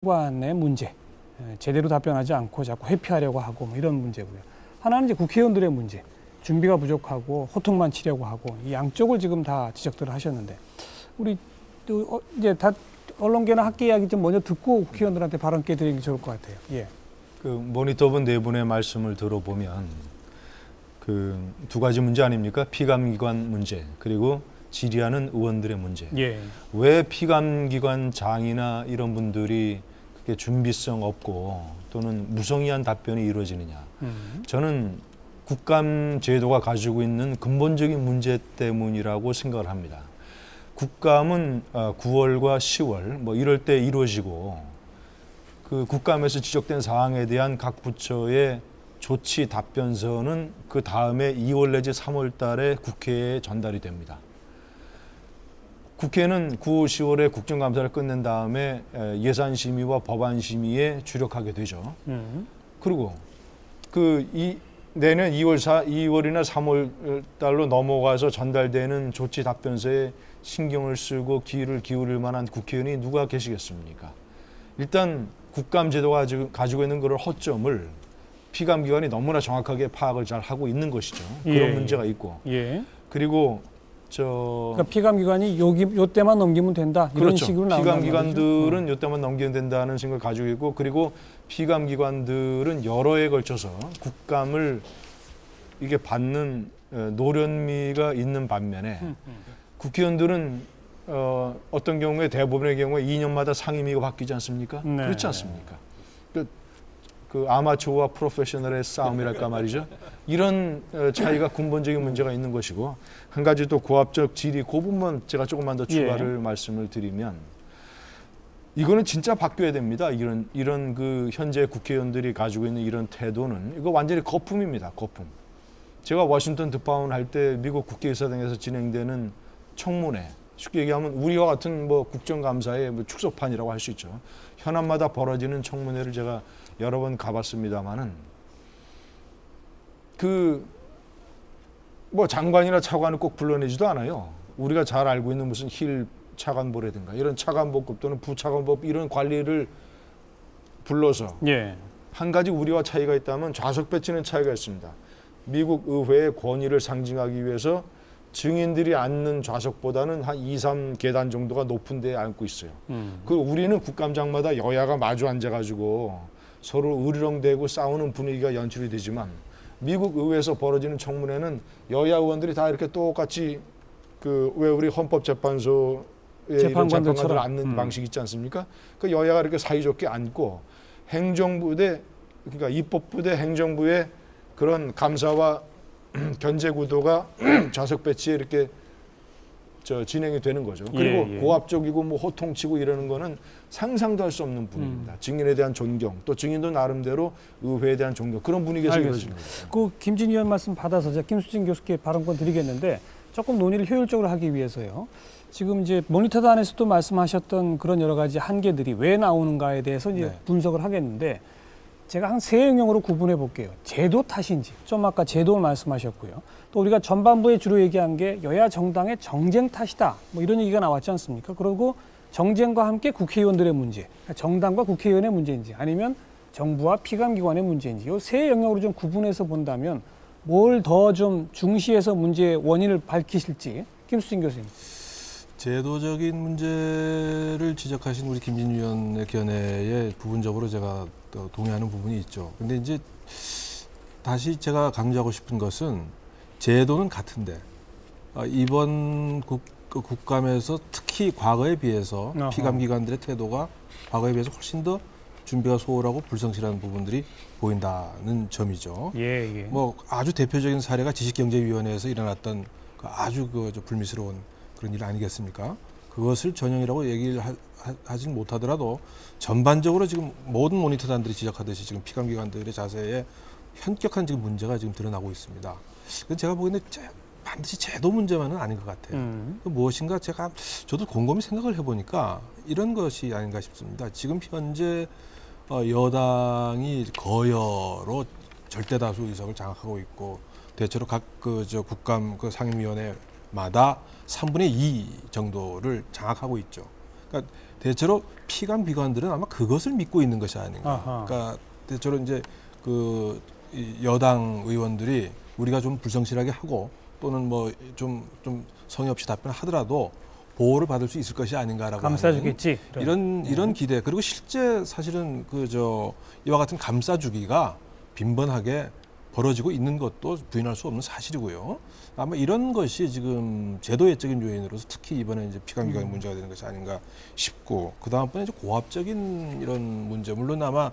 관의 문제, 제대로 답변하지 않고 자꾸 회피하려고 하고 뭐 이런 문제고요. 하나는 이제 국회의원들의 문제, 준비가 부족하고 호통만 치려고 하고 이 양쪽을 지금 다 지적들을 하셨는데 우리 또 이제 다 언론계나 학계 이야기 좀 먼저 듣고 국회의원들한테 발언 기회 드리는 게 좋을 것 같아요. 예. 그 모니터분 네 분의 말씀을 들어보면 그 두 가지 문제 아닙니까? 피감기관 문제 그리고 질의하는 의원들의 문제. 예. 왜 피감기관장이나 이런 분들이 그게 준비성 없고 또는 무성의한 답변이 이루어지느냐. 저는 국감 제도가 가지고 있는 근본적인 문제 때문이라고 생각을 합니다. 국감은 9월과 10월 뭐 이럴 때 이루어지고 그 국감에서 지적된 사항에 대한 각 부처의 조치 답변서는 그 다음에 2월 내지 3월 달에 국회에 전달이 됩니다. 국회는 9, 10월에 국정감사를 끝낸 다음에 예산심의와 법안심의에 주력하게 되죠. 그리고 내년 2월이나 3월 달로 넘어가서 전달되는 조치 답변서에 신경을 쓰고 귀를 기울일 만한 국회의원이 누가 계시겠습니까? 일단 국감 제도가 가지고 있는 그런 허점을 피감기관이 너무나 정확하게 파악을 잘 하고 있는 것이죠. 그런 문제가 있고. 예. 그리고 그러니까 피감기관이 요 때만 넘기면 된다. 이런 그렇죠. 식으로 나온다는 피감기관들은 요 때만 넘기면 된다는 생각을 가지고 있고 그리고 피감기관들은 여러 해에 걸쳐서 국감을 이게 받는 노련미가 있는 반면에 국회의원들은 어떤 경우에 대부분의 경우에 2년마다 상임위가 바뀌지 않습니까? 네. 그렇지 않습니까? 그 아마추어와 프로페셔널의 싸움이랄까 말이죠. 이런 차이가 근본적인 문제가 있는 것이고 한 가지 또 고압적 질의 그 부분만 제가 조금만 더 추가를 말씀을 드리면 이거는 진짜 바뀌어야 됩니다. 이런 그 현재 국회의원들이 가지고 있는 이런 태도는 이거 완전히 거품입니다. 거품. 제가 워싱턴 특파원 할 때 미국 국회의사당에서 진행되는 청문회 쉽게 얘기하면 우리와 같은 뭐 국정감사의 뭐 축소판이라고 할 수 있죠. 현안마다 벌어지는 청문회를 제가 여러 번 가봤습니다만은 뭐 장관이나 차관을 꼭 불러내지도 않아요. 우리가 잘 알고 있는 무슨 힐 차관보라든가 이런 차관보급 또는 부차관보급 이런 관리를 불러서 한 가지 우리와 차이가 있다면 좌석 배치는 차이가 있습니다. 미국 의회의 권위를 상징하기 위해서 증인들이 앉는 좌석보다는 한 2, 3계단 정도가 높은 데에 앉고 있어요. 그리고 우리는 국감장마다 여야가 마주 앉아가지고 서로 으르렁대고 싸우는 분위기가 연출이 되지만 미국 의회에서 벌어지는 청문회는 여야 의원들이 다 이렇게 똑같이 왜 우리 헌법재판소에 이런 재판관들 앉는 방식 있지 않습니까? 그 여야가 이렇게 사이좋게 앉고 행정부대 그러니까 입법부대 행정부의 그런 감사와 견제 구도가 좌석 배치에 이렇게 진행이 되는 거죠. 그리고 고압적이고 뭐 호통치고 이러는 거는 상상도 할 수 없는 분위기입니다. 증인에 대한 존경, 또 증인도 나름대로 의회에 대한 존경 그런 분위기에서 이루어지는 거죠. 그 김진희 의원 말씀 받아서 제가 김수진 교수께 발언권 드리겠는데 조금 논의를 효율적으로 하기 위해서요. 지금 이제 모니터단에서도 말씀하셨던 그런 여러 가지 한계들이 왜 나오는가에 대해서 이제 분석을 하겠는데 제가 한 세 영역으로 구분해 볼게요. 제도 탓인지, 좀 아까 제도를 말씀하셨고요. 또 우리가 전반부에 주로 얘기한 게 여야 정당의 정쟁 탓이다. 뭐 이런 얘기가 나왔지 않습니까? 그리고 정쟁과 함께 국회의원들의 문제, 정당과 국회의원의 문제인지 아니면 정부와 피감기관의 문제인지 이 세 영역으로 좀 구분해서 본다면 뭘 더 좀 중시해서 문제의 원인을 밝히실지 김수진 교수님. 제도적인 문제를 지적하신 우리 김진희 의원의 견해에 부분적으로 제가 동의하는 부분이 있죠. 근데 이제 다시 제가 강조하고 싶은 것은 제도는 같은데 이번 국감에서 특히 과거에 비해서 피감기관들의 태도가 과거에 비해서 훨씬 더 준비가 소홀하고 불성실한 부분들이 보인다는 점이죠. 뭐 아주 대표적인 사례가 지식경제위원회에서 일어났던 아주 불미스러운 그런 일 아니겠습니까? 그것을 전형이라고 얘기를 하진 못하더라도 전반적으로 지금 모든 모니터단들이 지적하듯이 지금 피감기관들의 자세에 현격한 지금 문제가 지금 드러나고 있습니다. 그건 제가 보기에는 반드시 제도 문제만은 아닌 것 같아요. 무엇인가 저도 곰곰이 생각을 해보니까 이런 것이 아닌가 싶습니다. 지금 현재 여당이 거여로 절대다수 의석을 장악하고 있고 대체로 각 국감 상임위원회마다 3분의 2 정도를 장악하고 있죠. 그러니까 대체로 피감 기관들은 아마 그것을 믿고 있는 것이 아닌가. 아하. 그러니까 대체로 이제 이 여당 의원들이 우리가 좀 불성실하게 하고 또는 뭐 좀 성의 없이 답변하더라도 보호를 받을 수 있을 것이 아닌가라고 감싸주겠지 이런 기대. 그리고 실제 사실은 이와 같은 감싸주기가 빈번하게 벌어지고 있는 것도 부인할 수 없는 사실이고요. 아마 이런 것이 지금 제도 외적인 요인으로서 특히 이번에 이제 피감기관이 문제가 되는 것이 아닌가 싶고, 그 다음번에 이제 고압적인 이런 문제, 물론 아마